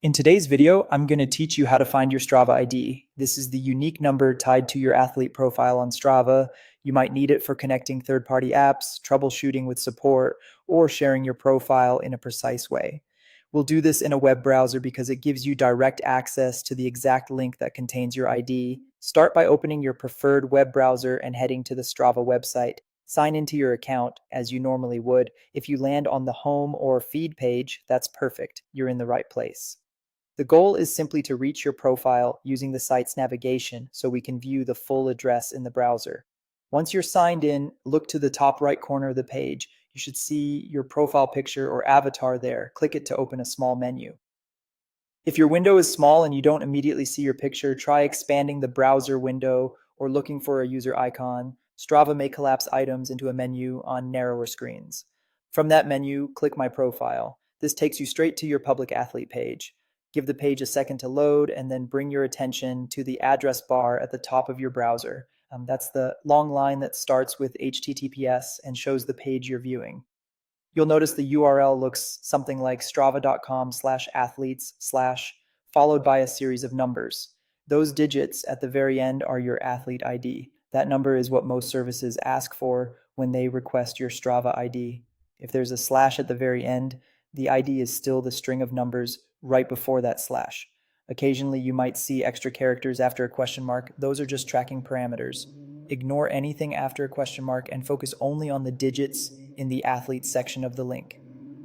In today's video, I'm going to teach you how to find your Strava ID. This is the unique number tied to your athlete profile on Strava. You might need it for connecting third-party apps, troubleshooting with support, or sharing your profile in a precise way. We'll do this in a web browser because it gives you direct access to the exact link that contains your ID. Start by opening your preferred web browser and heading to the Strava website. Sign into your account as you normally would. If you land on the home or feed page, that's perfect. You're in the right place. The goal is simply to reach your profile using the site's navigation so we can view the full address in the browser. Once you're signed in, look to the top right corner of the page. You should see your profile picture or avatar there. Click it to open a small menu. If your window is small and you don't immediately see your picture, try expanding the browser window or looking for a user icon. Strava may collapse items into a menu on narrower screens. From that menu, click My Profile. This takes you straight to your public athlete page. Give the page a second to load and then bring your attention to the address bar at the top of your browser. That's the long line that starts with HTTPS and shows the page you're viewing. You'll notice the URL looks something like strava.com/athletes/ followed by a series of numbers. Those digits at the very end are your athlete ID. That number is what most services ask for when they request your Strava ID. If there's a slash at the very end, the ID is still the string of numbers right before that slash. Occasionally, you might see extra characters after a question mark. Those are just tracking parameters. Ignore anything after a question mark and focus only on the digits in the athlete section of the link.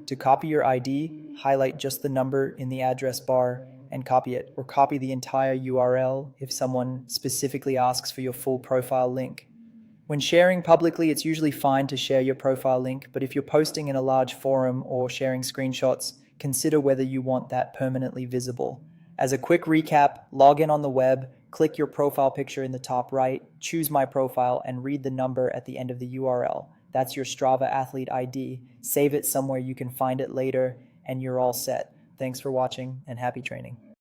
To copy your ID, highlight just the number in the address bar and copy it, or copy the entire URL if someone specifically asks for your full profile link. When sharing publicly, it's usually fine to share your profile link, but if you're posting in a large forum or sharing screenshots, consider whether you want that permanently visible. As a quick recap, log in on the web, click your profile picture in the top right, choose My Profile, and read the number at the end of the URL. That's your Strava Athlete ID. Save it somewhere you can find it later, and you're all set. Thanks for watching, and happy training.